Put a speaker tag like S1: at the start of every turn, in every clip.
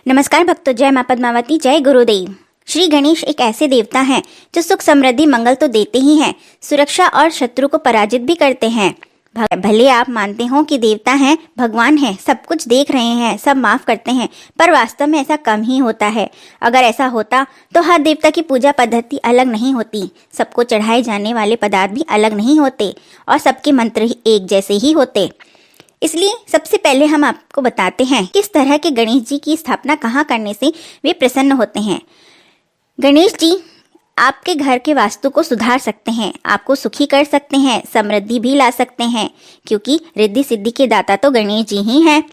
S1: नमस्कार भक्तों, जय मां पद्मावती, जय गुरुदेव। श्री गणेश एक ऐसे देवता हैं जो सुख समृद्धि मंगल तो देते ही हैं, सुरक्षा और शत्रु को पराजित भी करते हैं। भले आप मानते हो कि देवता हैं, भगवान हैं, सब कुछ देख रहे हैं, सब माफ करते हैं, पर वास्तव में ऐसा कम ही होता है। अगर ऐसा होता तो हर देवता की पूजा पद्धति अलग नहीं होती, सबको चढ़ाए जाने वाले पदार्थ भी अलग नहीं होते और सबके मंत्र ही एक जैसे ही होते। इसलिए सबसे पहले हम आपको बताते हैं किस तरह के गणेश जी की स्थापना कहाँ करने से वे प्रसन्न होते हैं। गणेश जी आपके घर के वास्तु को सुधार सकते हैं, आपको सुखी कर सकते हैं, समृद्धि भी ला सकते हैं, क्योंकि रिद्धि सिद्धि के दाता तो गणेश जी ही हैं।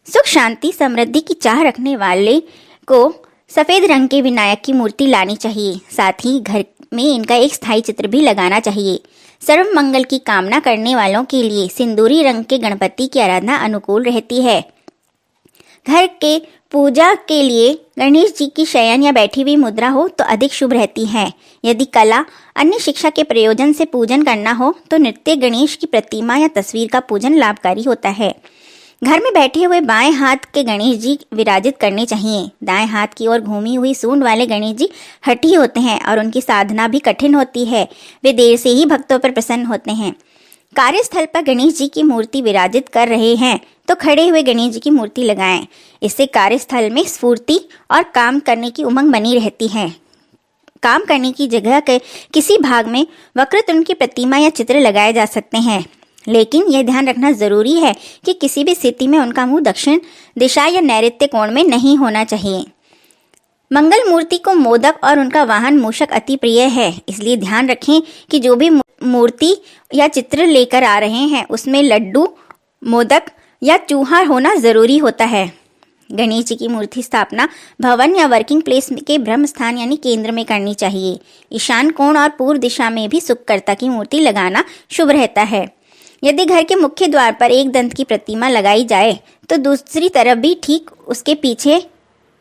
S1: सुख शांति समृद्धि की चाह रखने वाले को सफेद रंग के विनायक की मूर्ति लानी चाहिए, साथ ही घर में इनका एक स्थायी चित्र भी लगाना चाहिए। सर्व मंगल की कामना करने वालों के लिए सिंदूरी रंग के गणपति की आराधना अनुकूल रहती है। घर के पूजा के लिए गणेश जी की शयन या बैठी हुई मुद्रा हो तो अधिक शुभ रहती है। यदि कला अन्य शिक्षा के प्रयोजन से पूजन करना हो तो नृत्य गणेश की प्रतिमा या तस्वीर का पूजन लाभकारी होता है। घर में बैठे हुए बाएं हाथ के गणेश जी विराजित करने चाहिए। दाएं हाथ की ओर घूमी हुई सूंड वाले गणेश जी हठी होते हैं और उनकी साधना भी कठिन होती है, वे देर से ही भक्तों पर प्रसन्न होते हैं। कार्यस्थल पर गणेश जी की मूर्ति विराजित कर रहे हैं तो खड़े हुए गणेश जी की मूर्ति लगाएं, इससे कार्यस्थल में स्फूर्ति और काम करने की उमंग बनी रहती है। काम करने की जगह के किसी भाग में वक्रतुंड उनकी प्रतिमा या चित्र लगाए जा सकते हैं, लेकिन यह ध्यान रखना जरूरी है कि किसी भी स्थिति में उनका मुंह दक्षिण दिशा या नैऋत्य कोण में नहीं होना चाहिए। मंगल मूर्ति को मोदक और उनका वाहन मूषक अति प्रिय है, इसलिए ध्यान रखें कि जो भी मूर्ति या चित्र लेकर आ रहे हैं उसमें लड्डू, मोदक या चूहा होना जरूरी होता है। गणेश जी की मूर्ति स्थापना भवन या वर्किंग प्लेस के ब्रह्म स्थान यानी केंद्र में करनी चाहिए। ईशान कोण और पूर्व दिशा में भी सुखकर्ता की मूर्ति लगाना शुभ रहता है। यदि घर के मुख्य द्वार पर एक दंत की प्रतिमा लगाई जाए तो दूसरी तरफ भी ठीक उसके पीछे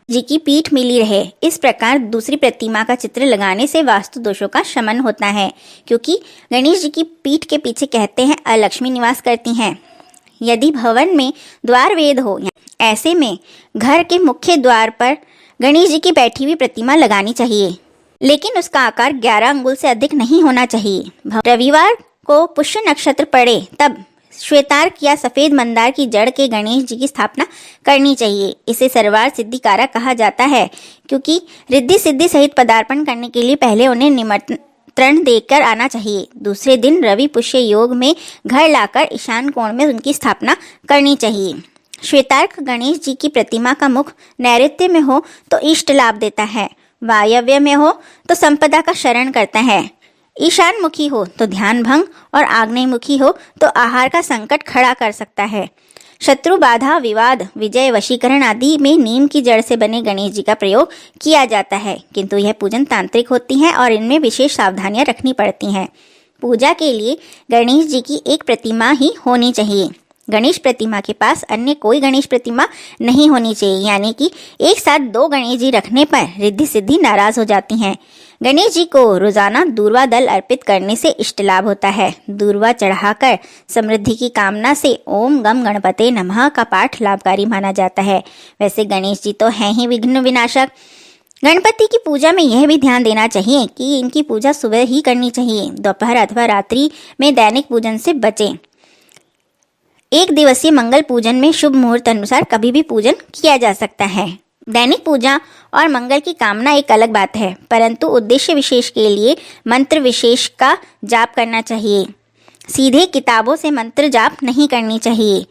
S1: जी की पीठ मिली रहे। इस प्रकार दूसरी प्रतिमा का चित्र लगाने से वास्तु दोषों का शमन होता है, क्योंकि गणेश जी की पीठ के पीछे कहते हैं अलक्ष्मी निवास करती हैं। यदि भवन में द्वार वेद हो, ऐसे में घर के मुख्य द्वार पर गणेश जी की बैठी हुई प्रतिमा लगानी चाहिए, लेकिन उसका आकार 11 अंगुल से अधिक नहीं होना चाहिए। रविवार को पुष्य नक्षत्र पड़े तब श्वेतार्क या सफेद मंदार की जड़ के गणेश जी की स्थापना करनी चाहिए। इसे सर्वार सिद्धिकारक कहा जाता है, क्योंकि रिद्धि सिद्धि सहित पदार्पण करने के लिए पहले उन्हें निमंत्रण देकर आना चाहिए। दूसरे दिन रवि पुष्य योग में घर लाकर ईशान कोण में उनकी स्थापना करनी चाहिए। श्वेतार्क गणेश जी की प्रतिमा का मुख नैऋत्य में हो तो इष्ट लाभ देता है, वायव्य में हो तो संपदा का शरण करता है, ईशान मुखी हो तो ध्यान भंग और आग्नेय मुखी हो तो आहार का संकट खड़ा कर सकता है। शत्रु बाधा, विवाद, विजय, वशीकरण आदि में नीम की जड़ से बने गणेश जी का प्रयोग किया जाता है, किंतु यह पूजन तांत्रिक होती है और इनमें विशेष सावधानियां रखनी पड़ती हैं। पूजा के लिए गणेश जी की एक प्रतिमा ही होनी चाहिए। गणेश प्रतिमा के पास अन्य कोई गणेश प्रतिमा नहीं होनी चाहिए, यानी कि एक साथ 2 गणेश जी रखने पर रिद्धि सिद्धि नाराज हो जाती हैं। गणेश जी को रोजाना दूर्वा दल अर्पित करने से इष्ट लाभ होता है। दूर्वा चढ़ाकर समृद्धि की कामना से ओम गम गणपते नमः का पाठ लाभकारी माना जाता है। वैसे गणेश जी तो हैं ही विघ्न विनाशक। गणपति की पूजा में यह भी ध्यान देना चाहिए कि इनकी पूजा सुबह ही करनी चाहिए, दोपहर अथवा रात्रि में दैनिक पूजन से बचें। एक दिवसीय मंगल पूजन में शुभ मुहूर्त अनुसार कभी भी पूजन किया जा सकता है। दैनिक पूजा और मंगल की कामना एक अलग बात है, परंतु उद्देश्य विशेष के लिए मंत्र विशेष का जाप करना चाहिए। सीधे किताबों से मंत्र जाप नहीं करनी चाहिए।